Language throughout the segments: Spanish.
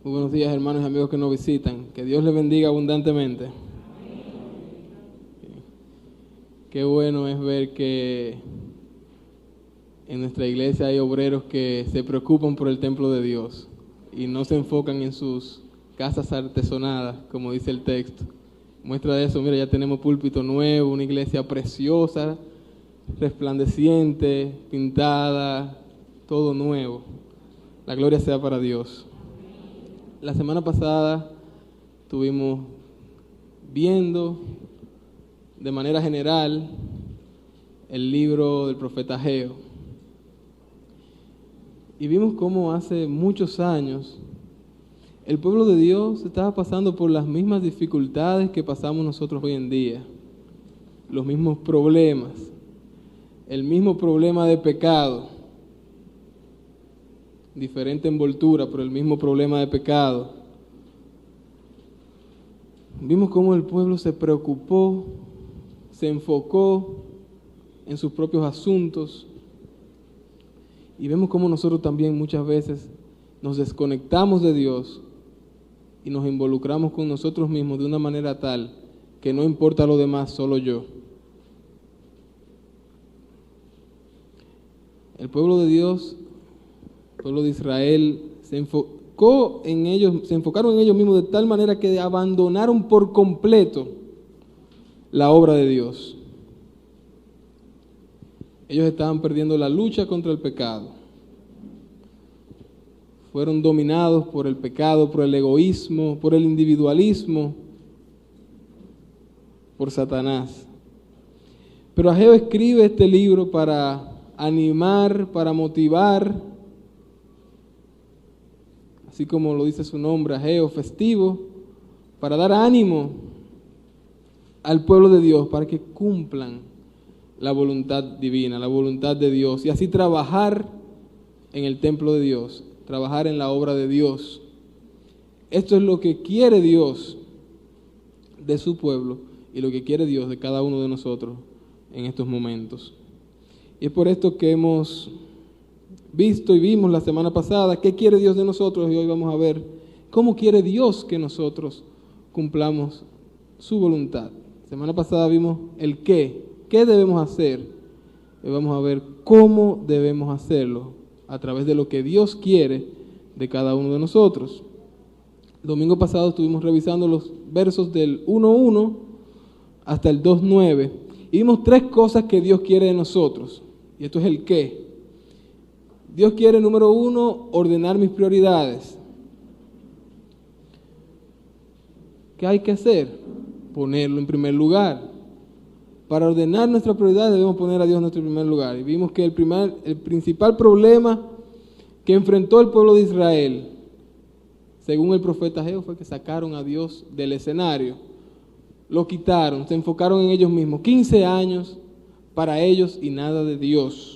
Muy buenos días, hermanos y amigos que nos visitan. Que Dios les bendiga abundantemente. Qué bueno es ver que en nuestra iglesia hay obreros que se preocupan por el templo de Dios y no se enfocan en sus casas artesonadas, como dice el texto. Muestra de eso, mira, ya tenemos púlpito nuevo, una iglesia preciosa, resplandeciente, pintada, todo nuevo. La gloria sea para Dios. La semana pasada estuvimos viendo de manera general el libro del profeta Ageo. Y vimos cómo hace muchos años el pueblo de Dios estaba pasando por las mismas dificultades que pasamos nosotros hoy en día. Los mismos problemas. El mismo problema de pecado. Diferente envoltura, pero el mismo problema de pecado. Vimos cómo el pueblo se preocupó, se enfocó en sus propios asuntos, y vemos cómo nosotros también muchas veces nos desconectamos de Dios y nos involucramos con nosotros mismos de una manera tal que no importa lo demás, solo yo. El pueblo de Dios, el pueblo de Israel, se enfocaron en ellos mismos de tal manera que abandonaron por completo la obra de Dios. Ellos estaban perdiendo la lucha contra el pecado. Fueron dominados por el pecado, por el egoísmo, por el individualismo, por Satanás. Pero Ageo escribe este libro para animar, para motivar, así como lo dice su nombre, Ageo, festivo, para dar ánimo al pueblo de Dios, para que cumplan la voluntad divina, la voluntad de Dios, y así trabajar en el templo de Dios, trabajar en la obra de Dios. Esto es lo que quiere Dios de su pueblo y lo que quiere Dios de cada uno de nosotros en estos momentos. Y es por esto que hemos visto y vimos la semana pasada qué quiere Dios de nosotros, y hoy vamos a ver cómo quiere Dios que nosotros cumplamos su voluntad. La semana pasada vimos el qué debemos hacer. Hoy vamos a ver cómo debemos hacerlo a través de lo que Dios quiere de cada uno de nosotros. El domingo pasado estuvimos revisando los versos del 1:1 hasta el 2:9 y vimos tres cosas que Dios quiere de nosotros. Y esto es el qué. Dios quiere, número 1, ordenar mis prioridades. ¿Qué hay que hacer? Ponerlo en primer lugar. Para ordenar nuestras prioridades debemos poner a Dios en nuestro primer lugar. Y vimos que el principal problema que enfrentó el pueblo de Israel, según el profeta Ageo, fue que sacaron a Dios del escenario. Lo quitaron, se enfocaron en ellos mismos. 15 años para ellos y nada de Dios.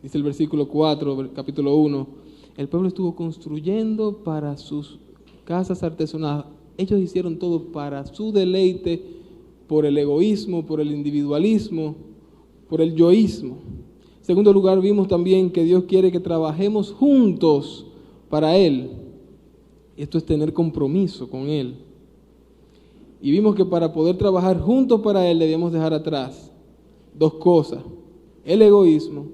Dice el versículo 4, capítulo 1, el pueblo estuvo construyendo para sus casas artesonadas. Ellos hicieron todo para su deleite, por el egoísmo, por el individualismo, por el yoísmo. En segundo lugar, vimos también que Dios quiere que trabajemos juntos para Él. Esto es tener compromiso con Él. Y vimos que para poder trabajar juntos para Él debíamos dejar atrás dos cosas: el egoísmo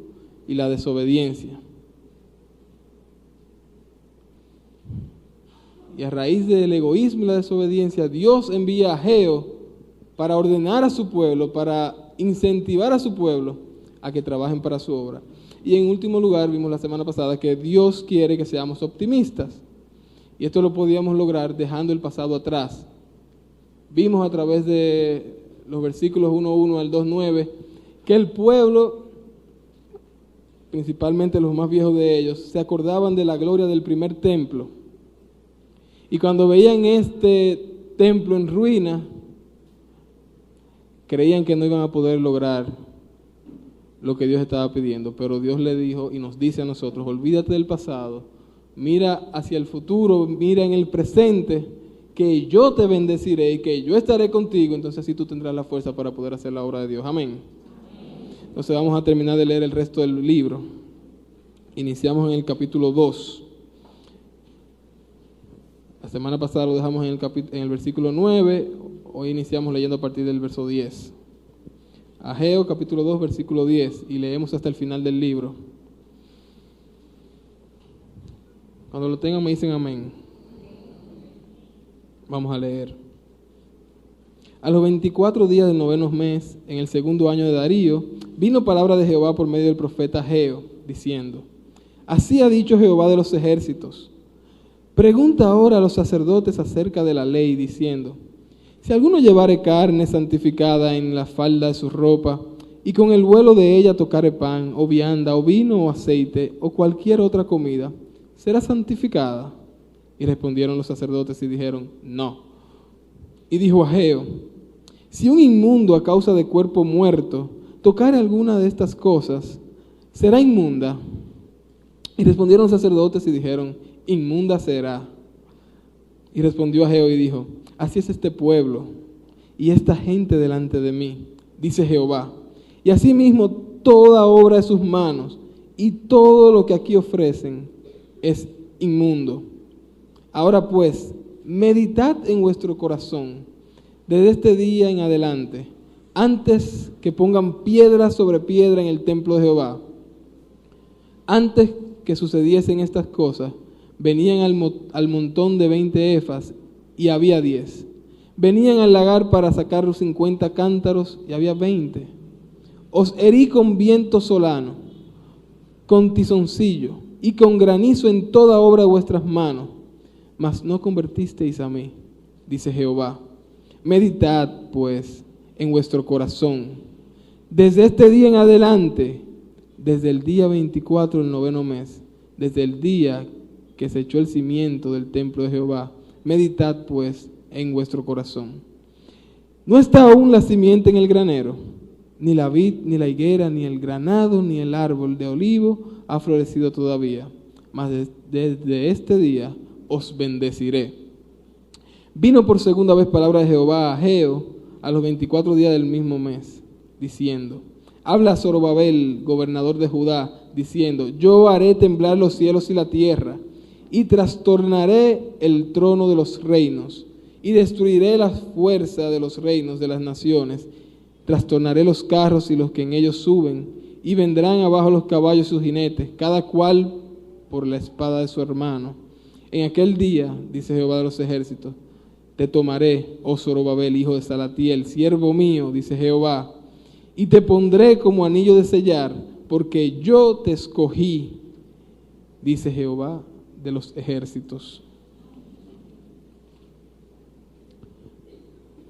y la desobediencia. Y a raíz del egoísmo y la desobediencia, Dios envía a Ageo para ordenar a su pueblo, para incentivar a su pueblo a que trabajen para su obra. Y en último lugar, vimos la semana pasada que Dios quiere que seamos optimistas. Y esto lo podíamos lograr dejando el pasado atrás. Vimos a través de los versículos 1:1 al 2:9 que el pueblo, principalmente los más viejos de ellos, se acordaban de la gloria del primer templo. Y cuando veían este templo en ruina, creían que no iban a poder lograr lo que Dios estaba pidiendo. Pero Dios le dijo y nos dice a nosotros: olvídate del pasado, mira hacia el futuro, mira en el presente, que yo te bendeciré y que yo estaré contigo. Entonces así tú tendrás la fuerza para poder hacer la obra de Dios. Amén. Entonces vamos a terminar de leer el resto del libro. Iniciamos en el capítulo 2. La semana pasada lo dejamos en el versículo 9, hoy iniciamos leyendo a partir del verso 10. Ageo capítulo 2, versículo 10, y leemos hasta el final del libro. Cuando lo tengan me dicen amén. Vamos a leer. A los 24 días del 9º mes, en el 2º año de Darío, vino palabra de Jehová por medio del profeta Ageo, diciendo: Así ha dicho Jehová de los ejércitos. Pregunta ahora a los sacerdotes acerca de la ley, diciendo: Si alguno llevare carne santificada en la falda de su ropa, y con el vuelo de ella tocare pan, o vianda, o vino, o aceite, o cualquier otra comida, ¿será santificada? Y respondieron los sacerdotes y dijeron: No. Y dijo Ageo: Si un inmundo a causa de cuerpo muerto tocare alguna de estas cosas, ¿será inmunda? Y respondieron los sacerdotes y dijeron: Inmunda será. Y respondió Ageo y dijo: Así es este pueblo y esta gente delante de mí, dice Jehová. Y asimismo toda obra de sus manos y todo lo que aquí ofrecen es inmundo. Ahora pues, meditad en vuestro corazón desde este día en adelante, antes que pongan piedra sobre piedra en el templo de Jehová. Antes que sucediesen estas cosas, venían al montón de 20 efas y había 10. Venían al lagar para sacar los 50 cántaros y había 20. Os herí con viento solano, con tizoncillo y con granizo en toda obra de vuestras manos, mas no convertisteis a mí, dice Jehová. Meditad, pues, en vuestro corazón, desde este día en adelante, desde el día 24 del 9º mes, desde el día que se echó el cimiento del templo de Jehová, meditad, pues, en vuestro corazón. No está aún la simiente en el granero, ni la vid, ni la higuera, ni el granado, ni el árbol de olivo ha florecido todavía, mas desde este día os bendeciré. Vino por segunda vez palabra de Jehová a Ageo a los 24 días del mismo mes, diciendo: Habla a Zorobabel, gobernador de Judá, diciendo: Yo haré temblar los cielos y la tierra, y trastornaré el trono de los reinos, y destruiré la fuerza de los reinos de las naciones. Trastornaré los carros y los que en ellos suben, y vendrán abajo los caballos y sus jinetes, cada cual por la espada de su hermano. En aquel día, dice Jehová de los ejércitos, te tomaré, oh Zorobabel, hijo de Salatiel, siervo mío, dice Jehová, y te pondré como anillo de sellar, porque yo te escogí, dice Jehová de los ejércitos.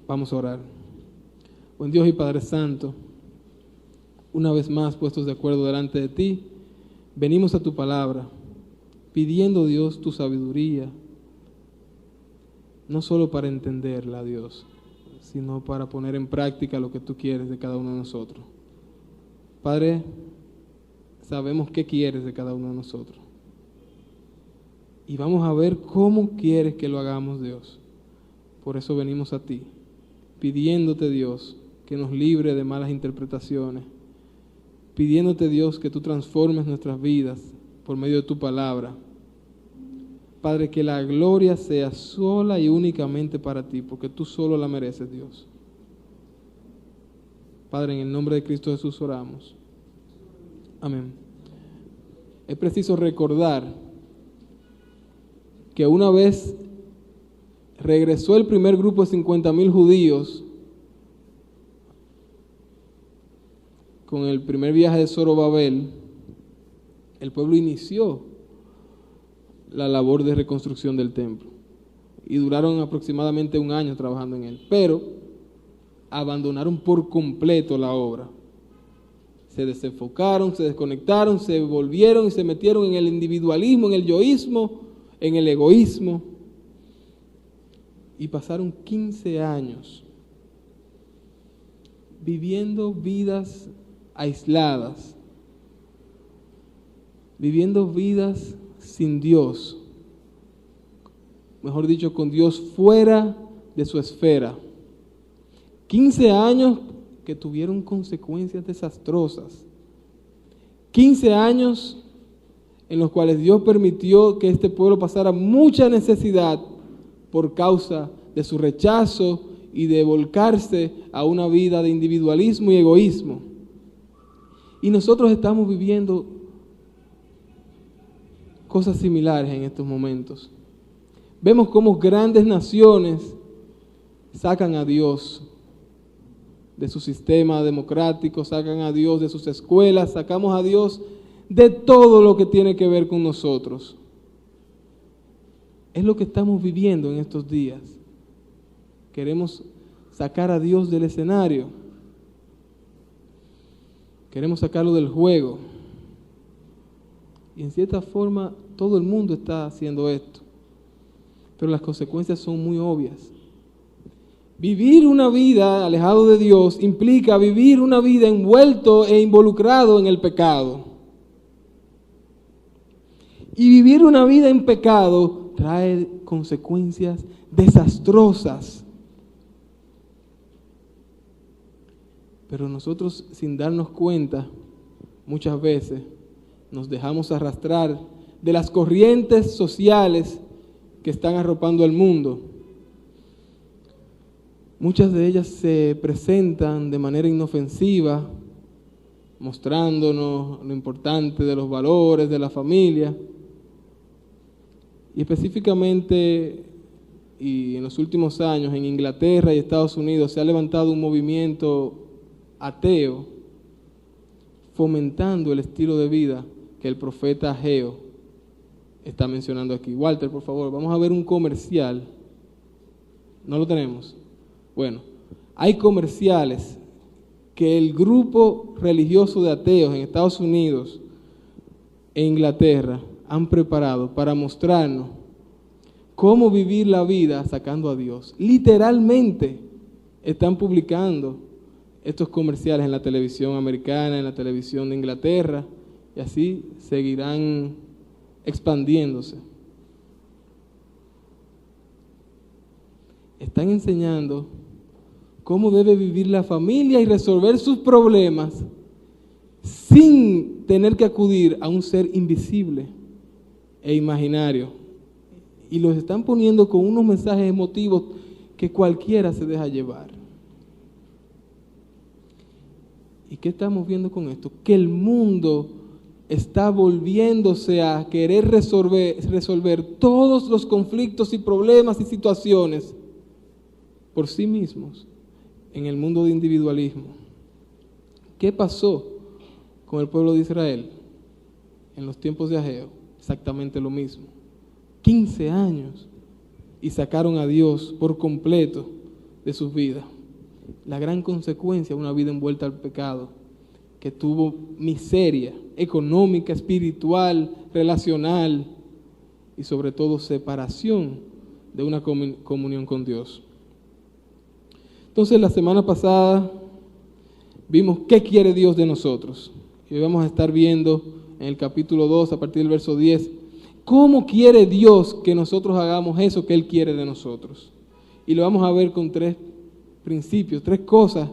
Vamos a orar. Buen Dios y Padre Santo, una vez más puestos de acuerdo delante de ti, venimos a tu palabra, pidiendo, Dios, tu sabiduría, no solo para entenderla, Dios, sino para poner en práctica lo que tú quieres de cada uno de nosotros. Padre, sabemos qué quieres de cada uno de nosotros. Y vamos a ver cómo quieres que lo hagamos, Dios. Por eso venimos a ti, pidiéndote, Dios, que nos libre de malas interpretaciones, pidiéndote, Dios, que tú transformes nuestras vidas por medio de tu palabra. Padre, que la gloria sea sola y únicamente para ti, porque tú solo la mereces, Dios. Padre, en el nombre de Cristo Jesús oramos. Amén. Es preciso recordar que una vez regresó el primer grupo de 50,000 judíos con el primer viaje de Zorobabel, el pueblo inició la labor de reconstrucción del templo y duraron aproximadamente 1 año trabajando en él, pero abandonaron por completo la obra. Se desenfocaron, se desconectaron, se volvieron y se metieron en el individualismo, en el yoísmo, en el egoísmo, y pasaron 15 años viviendo vidas aisladas, viviendo vidas sin Dios, mejor dicho, con Dios fuera de su esfera. 15 años que tuvieron consecuencias desastrosas. 15 años en los cuales Dios permitió que este pueblo pasara mucha necesidad por causa de su rechazo y de volcarse a una vida de individualismo y egoísmo. Y nosotros estamos viviendo cosas similares en estos momentos. Vemos cómo grandes naciones sacan a Dios de su sistema democrático, sacan a Dios de sus escuelas, sacamos a Dios de todo lo que tiene que ver con nosotros. Es lo que estamos viviendo en estos días. Queremos sacar a Dios del escenario. Queremos sacarlo del juego. Y en cierta forma todo el mundo está haciendo esto. Pero las consecuencias son muy obvias. Vivir una vida alejado de Dios implica vivir una vida envuelto e involucrado en el pecado. Y vivir una vida en pecado trae consecuencias desastrosas. Pero nosotros, sin darnos cuenta, muchas veces nos dejamos arrastrar de las corrientes sociales que están arropando al mundo. Muchas de ellas se presentan de manera inofensiva, mostrándonos lo importante de los valores de la familia. Y específicamente, y en los últimos años, en Inglaterra y Estados Unidos se ha levantado un movimiento ateo, fomentando el estilo de vida que el profeta Ageo está mencionando aquí. Walter, por favor, vamos a ver un comercial. ¿No lo tenemos? Bueno, hay comerciales que el grupo religioso de ateos en Estados Unidos e Inglaterra han preparado para mostrarnos cómo vivir la vida sacando a Dios. Literalmente están publicando estos comerciales en la televisión americana, en la televisión de Inglaterra, y así seguirán expandiéndose. Están enseñando cómo debe vivir la familia y resolver sus problemas sin tener que acudir a un ser invisible e imaginario. Y los están poniendo con unos mensajes emotivos que cualquiera se deja llevar. ¿Y qué estamos viendo con esto? Que el mundo está volviéndose a querer resolver todos los conflictos y problemas y situaciones por sí mismos en el mundo de individualismo. ¿Qué pasó con el pueblo de Israel en los tiempos de Ageo? Exactamente lo mismo. 15 años y sacaron a Dios por completo de sus vidas. La gran consecuencia, una vida envuelta al pecado, que tuvo miseria económica, espiritual, relacional y sobre todo separación de una comunión con Dios. Entonces la semana pasada vimos qué quiere Dios de nosotros. Y hoy vamos a estar viendo en el capítulo 2, a partir del verso 10, cómo quiere Dios que nosotros hagamos eso que Él quiere de nosotros. Y lo vamos a ver con 3 principios, 3 cosas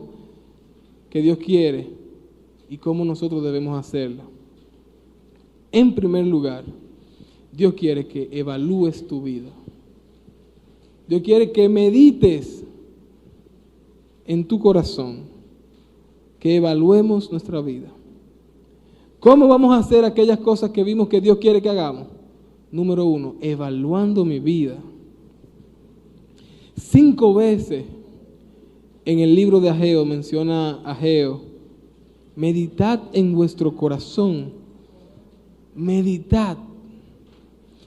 que Dios quiere y cómo nosotros debemos hacerla. En primer lugar, Dios quiere que evalúes tu vida. Dios quiere que medites en tu corazón, que evaluemos nuestra vida. ¿Cómo vamos a hacer aquellas cosas que vimos que Dios quiere que hagamos? Número 1, evaluando mi vida. 5 veces en el libro de Ageo menciona Ageo: meditad en vuestro corazón, meditad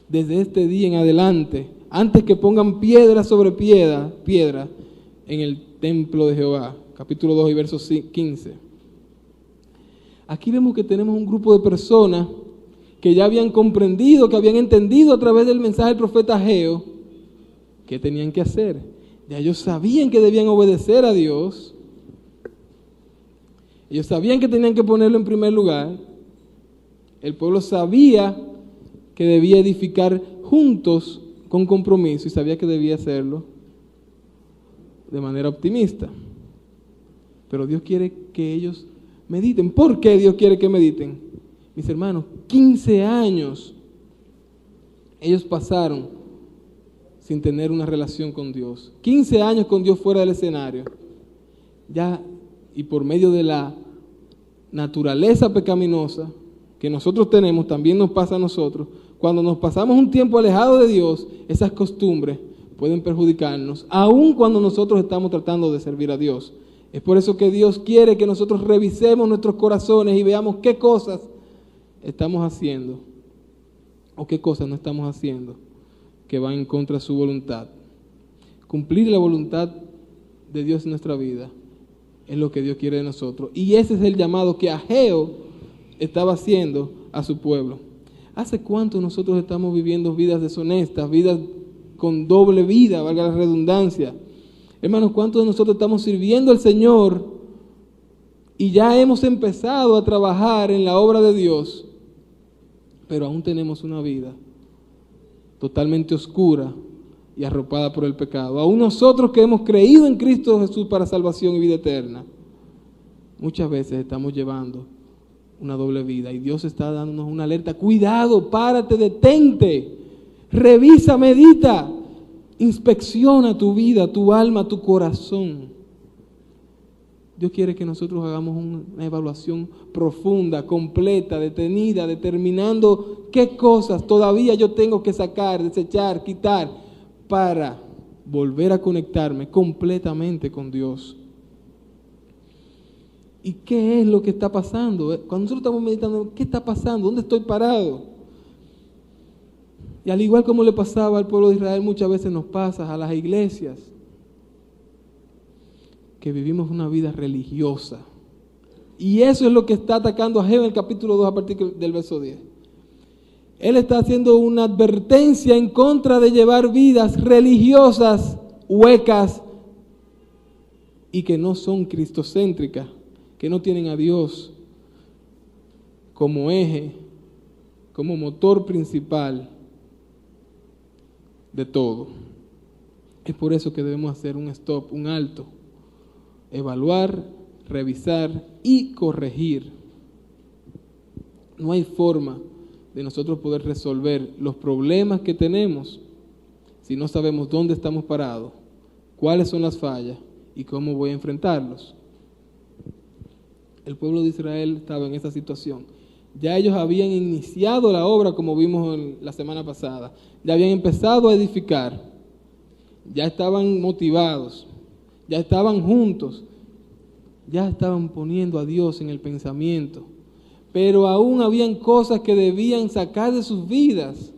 desde este día en adelante, antes que pongan piedra sobre piedra en el templo de Jehová. Capítulo 2 y verso 15. Aquí vemos que tenemos un grupo de personas que ya habían comprendido, que habían entendido a través del mensaje del profeta Ageo qué tenían que hacer. Ya ellos sabían que debían obedecer a Dios. Ellos sabían que tenían que ponerlo en primer lugar. El pueblo sabía que debía edificar juntos con compromiso y sabía que debía hacerlo de manera optimista. Pero Dios quiere que ellos mediten. ¿Por qué Dios quiere que mediten? Mis hermanos, 15 años ellos pasaron sin tener una relación con Dios. 15 años con Dios fuera del escenario. Ya, y por medio de la naturaleza pecaminosa que nosotros tenemos, también nos pasa a nosotros. Cuando nos pasamos un tiempo alejado de Dios, esas costumbres pueden perjudicarnos, aun cuando nosotros estamos tratando de servir a Dios. Es por eso que Dios quiere que nosotros revisemos nuestros corazones y veamos qué cosas estamos haciendo o qué cosas no estamos haciendo que van en contra de su voluntad. Cumplir la voluntad de Dios en nuestra vida es lo que Dios quiere de nosotros. Y ese es el llamado que Ageo estaba haciendo a su pueblo. ¿Hace cuánto nosotros estamos viviendo vidas deshonestas, vidas con doble vida, valga la redundancia? Hermanos, ¿cuántos de nosotros estamos sirviendo al Señor y ya hemos empezado a trabajar en la obra de Dios, pero aún tenemos una vida totalmente oscura y arropada por el pecado? Aún nosotros que hemos creído en Cristo Jesús para salvación y vida eterna, muchas veces estamos llevando una doble vida y Dios está dándonos una alerta. Cuidado, párate, detente, revisa, medita, inspecciona tu vida, tu alma, tu corazón. Dios quiere que nosotros hagamos una evaluación profunda, completa, detenida, determinando qué cosas todavía yo tengo que sacar, desechar, quitar, para volver a conectarme completamente con Dios. ¿Y qué es lo que está pasando? Cuando nosotros estamos meditando, ¿qué está pasando? ¿Dónde estoy parado? Y al igual como le pasaba al pueblo de Israel, muchas veces nos pasa a las iglesias, que vivimos una vida religiosa. Y eso es lo que está atacando a Ageo en el capítulo 2 a partir del verso 10. Él está haciendo una advertencia en contra de llevar vidas religiosas, huecas, y que no son cristocéntricas, que no tienen a Dios como eje, como motor principal de todo. Es por eso que debemos hacer un stop, un alto, evaluar, revisar y corregir. No hay forma de nosotros poder resolver los problemas que tenemos si no sabemos dónde estamos parados, cuáles son las fallas y cómo voy a enfrentarlos. El pueblo de Israel estaba en esa situación. Ya ellos habían iniciado la obra, como vimos la semana pasada. Ya habían empezado a edificar. Ya estaban motivados. Ya estaban juntos. Ya estaban poniendo a Dios en el pensamiento. Pero aún habían cosas que debían sacar de sus vidas.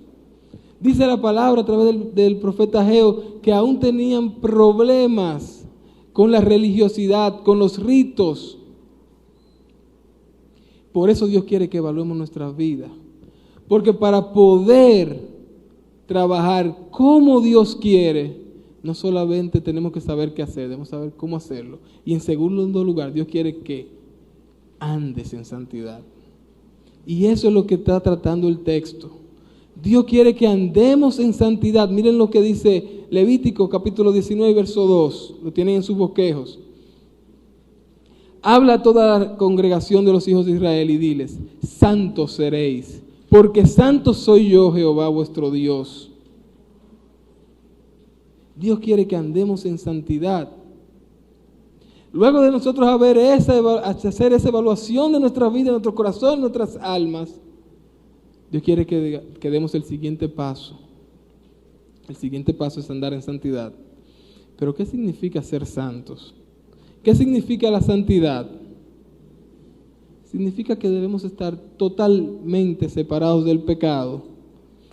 Dice la palabra a través del profeta Ageo que aún tenían problemas con la religiosidad, con los ritos. Por eso Dios quiere que evaluemos nuestras vidas. Porque para poder trabajar como Dios quiere, no solamente tenemos que saber qué hacer, debemos saber cómo hacerlo. Y en segundo lugar, Dios quiere que andes en santidad. Y eso es lo que está tratando el texto. Dios quiere que andemos en santidad. Miren lo que dice Levítico capítulo 19, verso 2. Lo tienen en sus bosquejos. Habla a toda la congregación de los hijos de Israel y diles: santos seréis, porque santo soy yo, Jehová vuestro Dios. Dios quiere que andemos en santidad. Luego de nosotros hacer esa evaluación de nuestra vida, de nuestro corazón, de nuestras almas, Dios quiere que demos el siguiente paso. El siguiente paso es andar en santidad. Pero ¿qué significa ser santos? ¿Qué significa la santidad? Significa que debemos estar totalmente separados del pecado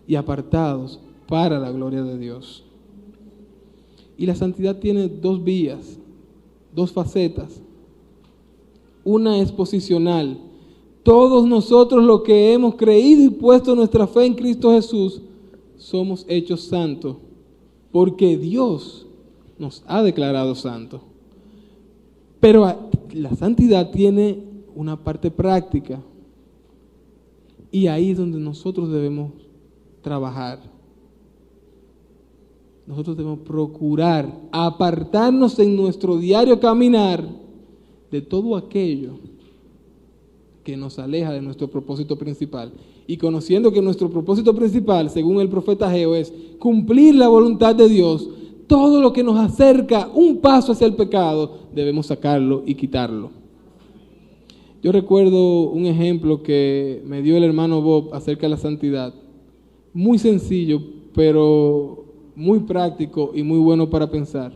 y apartados para la gloria de Dios. Y la santidad tiene dos vías, dos facetas. Una es posicional. Todos nosotros los que hemos creído y puesto nuestra fe en Cristo Jesús, somos hechos santos, porque Dios nos ha declarado santos. Pero la santidad tiene una parte práctica, y ahí es donde nosotros debemos trabajar. Nosotros debemos procurar apartarnos en nuestro diario caminar de todo aquello que nos aleja de nuestro propósito principal. y conociendo que nuestro propósito principal, según el profeta Ageo, es cumplir la voluntad de Dios, todo lo que nos acerca un paso hacia el pecado, debemos sacarlo y quitarlo. Yo recuerdo un ejemplo que me dio el hermano Bob acerca de la santidad. Muy sencillo, pero muy práctico y muy bueno para pensar.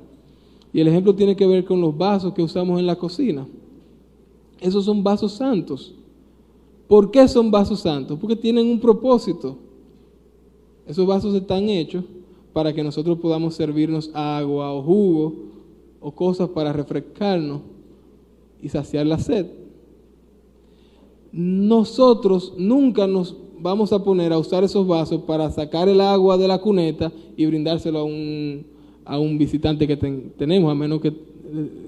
Y el ejemplo tiene que ver con los vasos que usamos en la cocina. Esos son vasos santos. ¿Por qué son vasos santos? Porque tienen un propósito. Esos vasos están hechos para que nosotros podamos servirnos agua o jugo o cosas para refrescarnos y saciar la sed. Nosotros nunca nos vamos a poner a usar esos vasos para sacar el agua de la cuneta y brindárselo a un visitante que tenemos, a menos que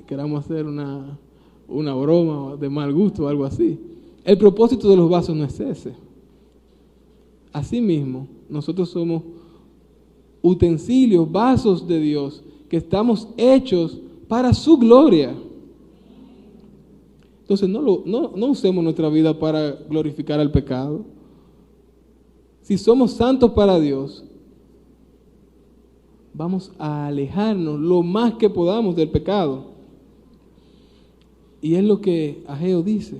queramos hacer una broma de mal gusto o algo así. El propósito de los vasos no es ese. Asimismo, nosotros somos utensilios, vasos de Dios, que estamos hechos para su gloria. Entonces no usemos nuestra vida para glorificar al pecado. Si somos santos para Dios, vamos a alejarnos lo más que podamos del pecado. Y es lo que Ageo dice.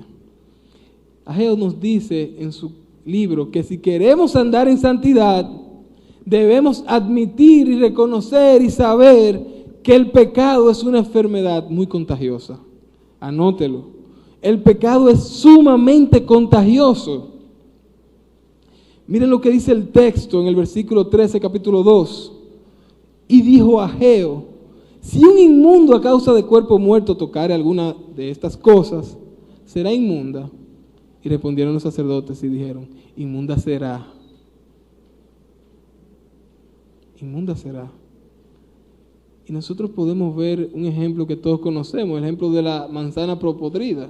Ageo nos dice en su libro que si queremos andar en santidad, debemos admitir y reconocer y saber que el pecado es una enfermedad muy contagiosa. Anótelo. El pecado es sumamente contagioso. Miren lo que dice el texto en el versículo 13, capítulo 2. Y dijo Ageo: si un inmundo a causa de cuerpo muerto tocare alguna de estas cosas, será inmunda. Y respondieron los sacerdotes y dijeron: inmunda será. Inmunda será. Y nosotros podemos ver un ejemplo que todos conocemos, el ejemplo de la manzana podrida.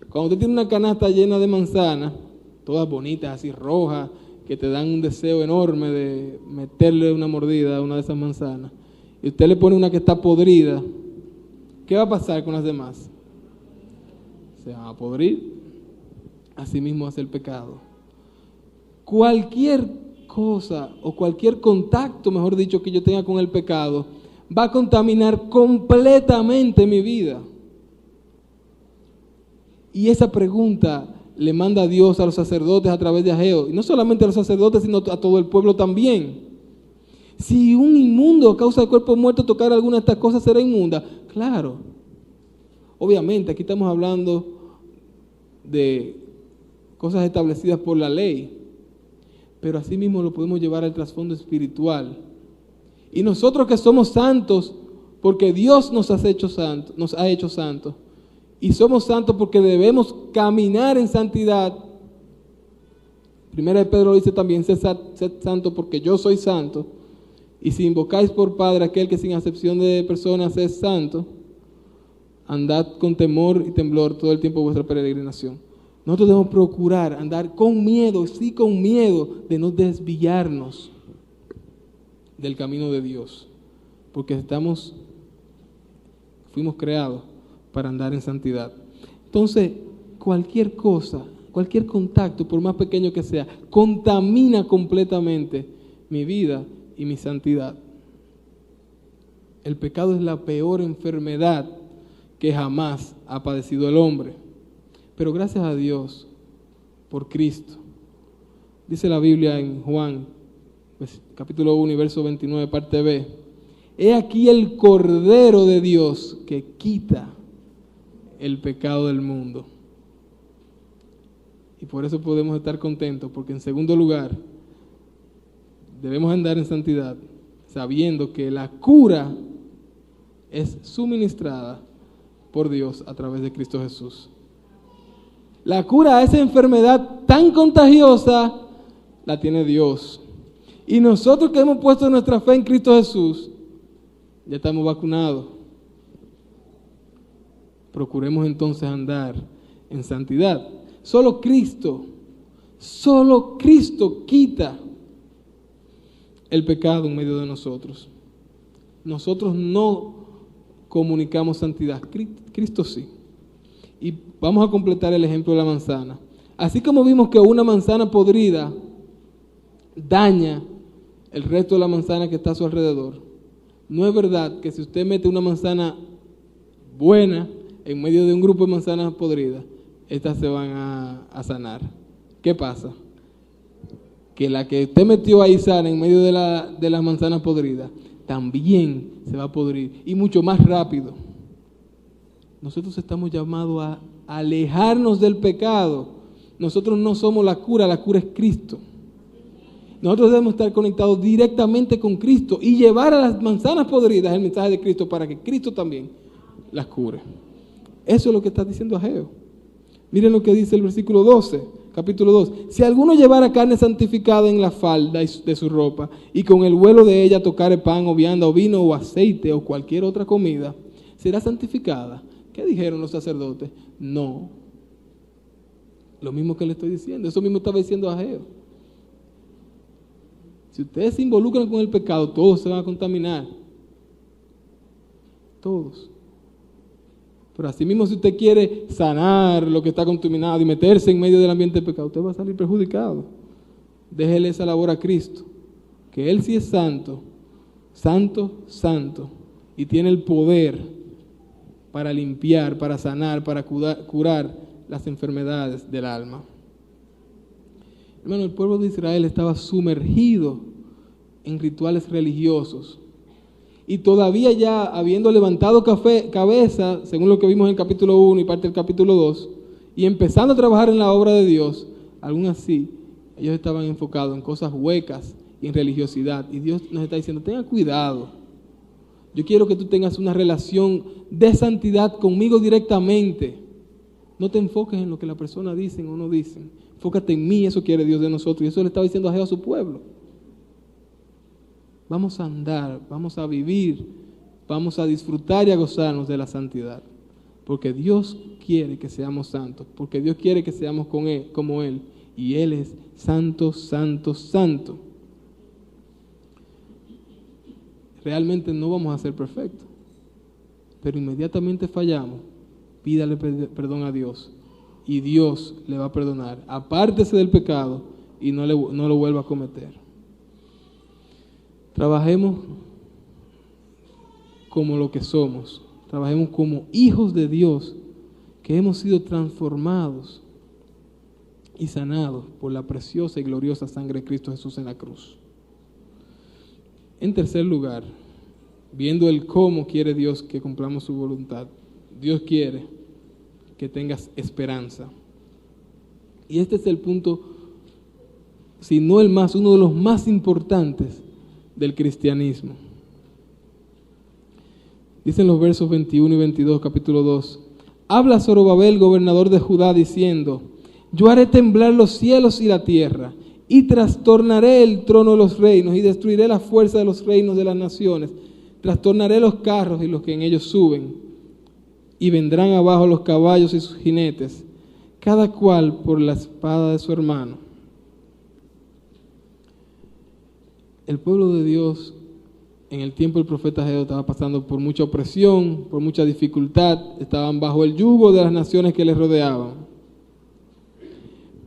Cuando usted tiene una canasta llena de manzanas, todas bonitas, así rojas, que te dan un deseo enorme de meterle una mordida a una de esas manzanas, y usted le pone una que está podrida, ¿qué va a pasar con las demás? Se van a podrir. Así mismo hace el pecado. Cualquier cosa o cualquier contacto, mejor dicho, que yo tenga con el pecado, va a contaminar completamente mi vida. Y esa pregunta le manda Dios a los sacerdotes a través de Ageo, y no solamente a los sacerdotes, sino a todo el pueblo también. Si un inmundo a causa del cuerpo muerto tocar alguna de estas cosas, será inmunda. Claro, obviamente aquí estamos hablando de cosas establecidas por la ley, pero así mismo lo podemos llevar al trasfondo espiritual. Y nosotros que somos santos, porque Dios nos ha hecho santos, y somos santos porque debemos caminar en santidad. Primera de Pedro dice también: sed santo porque yo soy santo. Y si invocáis por Padre aquel que sin acepción de personas es santo, andad con temor y temblor todo el tiempo de vuestra peregrinación. Nosotros debemos procurar andar con miedo, sí, con miedo de no desviarnos del camino de Dios, porque fuimos creados para andar en santidad. Entonces, cualquier cosa, cualquier contacto, por más pequeño que sea, contamina completamente mi vida y mi santidad. El pecado es la peor enfermedad que jamás ha padecido el hombre. Pero gracias a Dios por Cristo. Dice la Biblia en Juan, capítulo 1 y verso 29, parte B: he aquí el Cordero de Dios que quita el pecado del mundo. Y por eso podemos estar contentos, porque en segundo lugar, debemos andar en santidad, sabiendo que la cura es suministrada por Dios a través de Cristo Jesús. La cura a esa enfermedad tan contagiosa la tiene Dios. Y nosotros que hemos puesto nuestra fe en Cristo Jesús, ya estamos vacunados. Procuremos entonces andar en santidad. Solo Cristo quita el pecado en medio de nosotros. Nosotros no comunicamos santidad, Cristo sí. Y vamos a completar el ejemplo de la manzana. Así como vimos que una manzana podrida daña el resto de la manzana que está a su alrededor, no es verdad que si usted mete una manzana buena en medio de un grupo de manzanas podridas, estas se van a sanar. ¿Qué pasa? Que la que usted metió ahí sana en medio de las manzanas podridas, también se va a podrir, y mucho más rápido. Nosotros estamos llamados a alejarnos del pecado. Nosotros no somos la cura es Cristo. Nosotros debemos estar conectados directamente con Cristo y llevar a las manzanas podridas el mensaje de Cristo para que Cristo también las cure. Eso es lo que está diciendo Ageo. Miren lo que dice el versículo 12, capítulo 2. Si alguno llevara carne santificada en la falda de su ropa y con el vuelo de ella tocare pan o vianda o vino o aceite o cualquier otra comida, ¿será santificada? ¿Qué dijeron los sacerdotes? No. Lo mismo que le estoy diciendo. Eso mismo estaba diciendo Ageo. Si ustedes se involucran con el pecado, todos se van a contaminar. Todos. Pero así mismo, si usted quiere sanar lo que está contaminado y meterse en medio del ambiente de pecado, usted va a salir perjudicado. Déjele esa labor a Cristo, que Él sí es santo, santo, santo, y tiene el poder para limpiar, para sanar, para curar las enfermedades del alma. Hermano, el pueblo de Israel estaba sumergido en rituales religiosos. Y todavía ya habiendo levantado cabeza, según lo que vimos en el capítulo 1 y parte del capítulo 2, y empezando a trabajar en la obra de Dios, aún así, ellos estaban enfocados en cosas huecas y en religiosidad. Y Dios nos está diciendo, tenga cuidado. Yo quiero que tú tengas una relación de santidad conmigo directamente. No te enfoques en lo que las personas dicen o no dicen. Enfócate en mí, eso quiere Dios de nosotros. Y eso le estaba diciendo a su pueblo. Vamos a andar, vamos a vivir, vamos a disfrutar y a gozarnos de la santidad. Porque Dios quiere que seamos santos, porque Dios quiere que seamos como Él. Y Él es santo, santo, santo. Realmente no vamos a ser perfectos, pero inmediatamente fallamos, pídale perdón a Dios y Dios le va a perdonar. Apártese del pecado y no lo vuelva a cometer. Trabajemos como lo que somos, trabajemos como hijos de Dios, que hemos sido transformados y sanados por la preciosa y gloriosa sangre de Cristo Jesús en la cruz. En tercer lugar, viendo el cómo quiere Dios que cumplamos su voluntad, Dios quiere que tengas esperanza. Y este es el punto, si no el más, uno de los más importantes del cristianismo. Dicen los versos 21 y 22, capítulo 2. Habla Zorobabel, gobernador de Judá, diciendo: yo haré temblar los cielos y la tierra, y trastornaré el trono de los reinos, y destruiré la fuerza de los reinos de las naciones. Trastornaré los carros y los que en ellos suben, y vendrán abajo los caballos y sus jinetes, cada cual por la espada de su hermano. El pueblo de Dios en el tiempo del profeta Ageo estaba pasando por mucha opresión, por mucha dificultad, estaban bajo el yugo de las naciones que les rodeaban.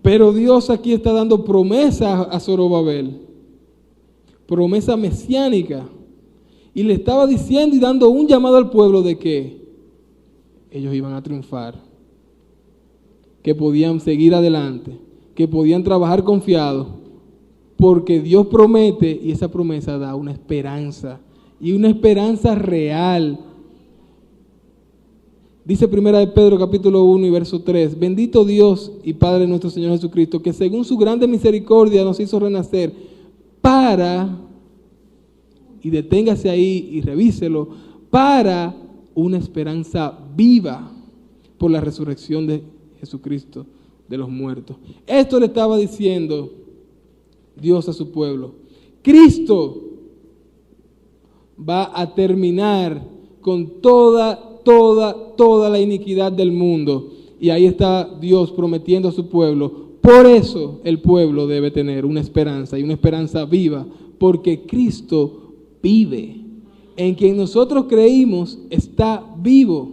Pero Dios aquí está dando promesa a Zorobabel, promesa mesiánica, y le estaba diciendo y dando un llamado al pueblo de que ellos iban a triunfar, que podían seguir adelante, que podían trabajar confiados, porque Dios promete y esa promesa da una esperanza, y una esperanza real. Dice Primera de Pedro capítulo 1 y verso 3, bendito Dios y Padre de nuestro Señor Jesucristo, que según su grande misericordia nos hizo renacer para, y deténgase ahí y revíselo, para una esperanza viva por la resurrección de Jesucristo de los muertos. Esto le estaba diciendo Dios a su pueblo. Cristo va a terminar con toda la iniquidad del mundo. Y ahí está Dios prometiendo a su pueblo. Por eso el pueblo debe tener una esperanza, y una esperanza viva, porque Cristo vive. En quien nosotros creímos está vivo.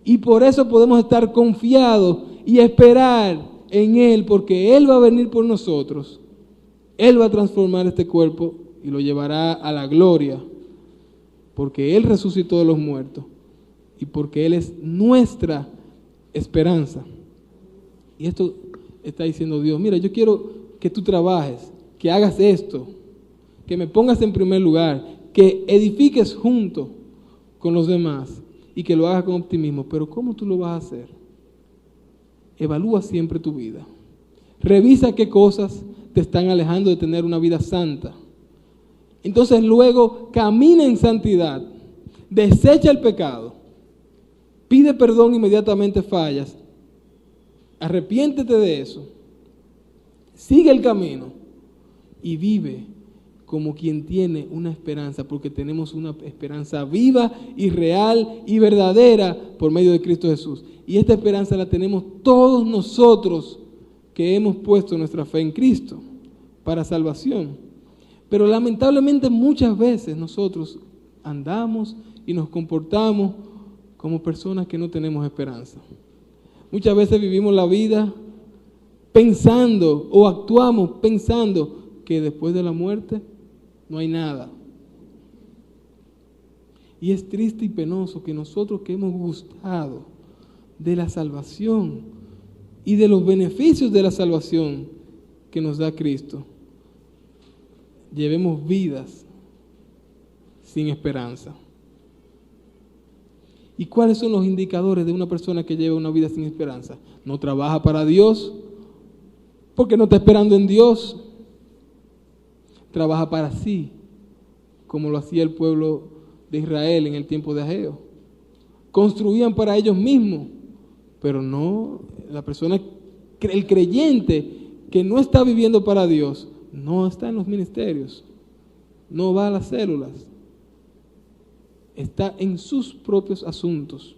Y por eso podemos estar confiados y esperar en Él, porque Él va a venir por nosotros. Él va a transformar este cuerpo y lo llevará a la gloria, porque Él resucitó de los muertos y porque Él es nuestra esperanza. Y esto está diciendo Dios: mira, yo quiero que tú trabajes, que hagas esto, que me pongas en primer lugar, que edifiques junto con los demás y que lo hagas con optimismo. Pero ¿cómo tú lo vas a hacer? Evalúa siempre tu vida. Revisa qué cosas te están alejando de tener una vida santa. Entonces luego camina en santidad, desecha el pecado, pide perdón inmediatamente fallas, arrepiéntete de eso, sigue el camino y vive como quien tiene una esperanza, porque tenemos una esperanza viva y real y verdadera por medio de Cristo Jesús. Y esta esperanza la tenemos todos nosotros que hemos puesto nuestra fe en Cristo para salvación. Pero lamentablemente muchas veces nosotros andamos y nos comportamos como personas que no tenemos esperanza. Muchas veces vivimos la vida pensando o actuamos pensando que después de la muerte no hay nada. Y es triste y penoso que nosotros que hemos gustado de la salvación y de los beneficios de la salvación que nos da Cristo, llevemos vidas sin esperanza. ¿Y cuáles son los indicadores de una persona que lleva una vida sin esperanza? No trabaja para Dios, porque no está esperando en Dios. Trabaja para sí, como lo hacía el pueblo de Israel en el tiempo de Ageo. Construían para ellos mismos, pero no, la persona, el creyente que no está viviendo para Dios, no está en los ministerios, no va a las células, está en sus propios asuntos.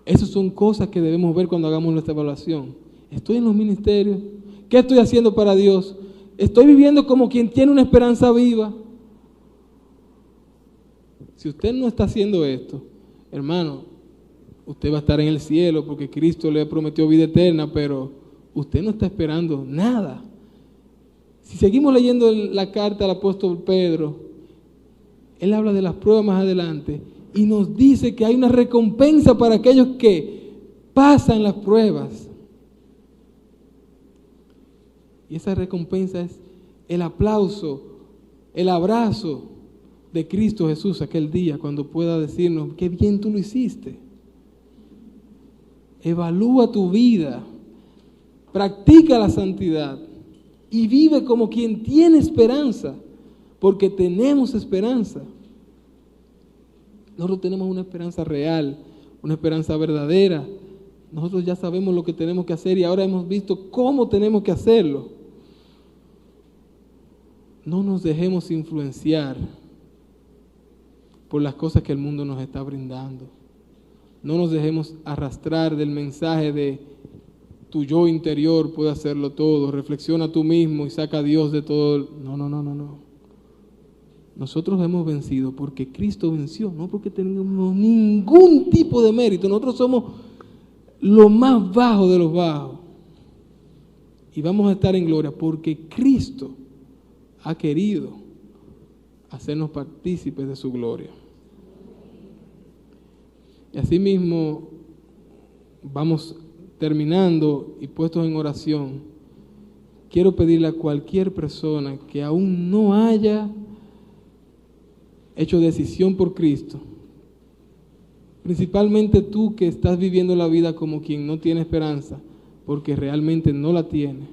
Esas son cosas que debemos ver cuando hagamos nuestra evaluación. ¿Estoy en los ministerios? ¿Qué estoy haciendo para Dios? ¿Estoy viviendo como quien tiene una esperanza viva? Si usted no está haciendo esto, hermano, usted va a estar en el cielo porque Cristo le prometió vida eterna, pero usted no está esperando nada. Si seguimos leyendo la carta al apóstol Pedro, él habla de las pruebas más adelante y nos dice que hay una recompensa para aquellos que pasan las pruebas. Y esa recompensa es el aplauso, el abrazo de Cristo Jesús aquel día, cuando pueda decirnos: qué bien tú lo hiciste. Evalúa tu vida, practica la santidad y vive como quien tiene esperanza, porque tenemos esperanza. Nosotros tenemos una esperanza real, una esperanza verdadera. Nosotros ya sabemos lo que tenemos que hacer y ahora hemos visto cómo tenemos que hacerlo. No nos dejemos influenciar por las cosas que el mundo nos está brindando. No nos dejemos arrastrar del mensaje de tu yo interior puede hacerlo todo, reflexiona tú mismo y saca a Dios de todo. No. Nosotros hemos vencido porque Cristo venció, no porque tenemos ningún tipo de mérito. Nosotros somos lo más bajo de los bajos. Y vamos a estar en gloria porque Cristo ha querido hacernos partícipes de su gloria. Y así mismo vamos terminando y puestos en oración. Quiero pedirle a cualquier persona que aún no haya hecho decisión por Cristo, principalmente tú que estás viviendo la vida como quien no tiene esperanza, porque realmente no la tiene,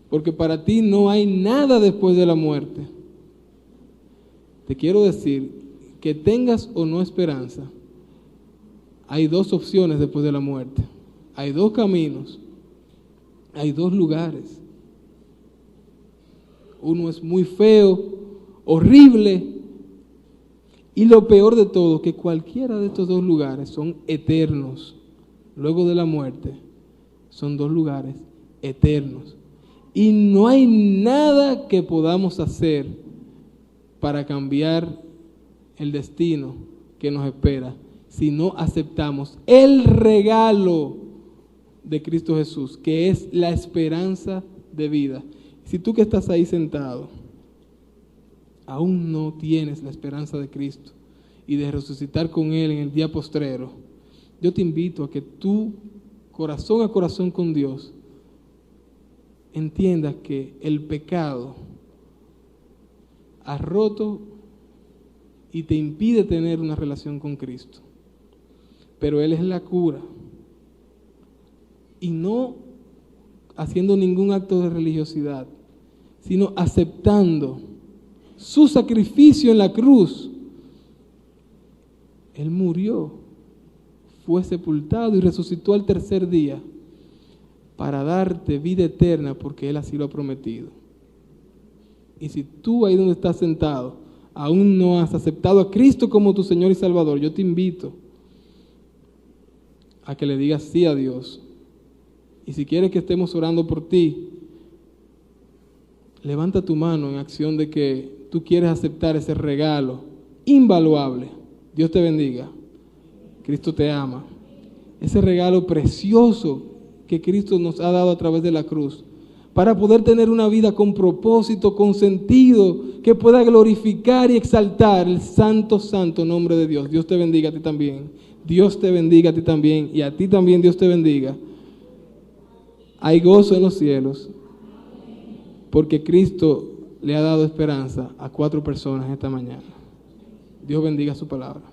porque para ti no hay nada después de la muerte. Te quiero decir que tengas o no esperanza, hay dos opciones después de la muerte, hay dos caminos, hay dos lugares. Uno es muy feo, horrible, y lo peor de todo, que cualquiera de estos dos lugares son eternos. Luego de la muerte, son dos lugares eternos. Y no hay nada que podamos hacer para cambiar el destino que nos espera, si no aceptamos el regalo de Cristo Jesús, que es la esperanza de vida. Si tú que estás ahí sentado, aún no tienes la esperanza de Cristo y de resucitar con Él en el día postrero, yo te invito a que tú, corazón a corazón con Dios, entiendas que el pecado ha roto y te impide tener una relación con Cristo. Pero Él es la cura. Y no haciendo ningún acto de religiosidad, sino aceptando su sacrificio en la cruz. Él murió, fue sepultado y resucitó al tercer día para darte vida eterna, porque Él así lo ha prometido. Y si tú ahí donde estás sentado aún no has aceptado a Cristo como tu Señor y Salvador, yo te invito a que le digas sí a Dios. Y si quieres que estemos orando por ti, levanta tu mano en acción de que tú quieres aceptar ese regalo invaluable. Dios te bendiga. Cristo te ama. Ese regalo precioso que Cristo nos ha dado a través de la cruz, para poder tener una vida con propósito, con sentido, que pueda glorificar y exaltar el santo, santo nombre de Dios. Dios te bendiga a ti también. Dios te bendiga a ti también. Y a ti también Dios te bendiga. Hay gozo en los cielos, porque Cristo le ha dado esperanza a 4 personas esta mañana. Dios bendiga su palabra.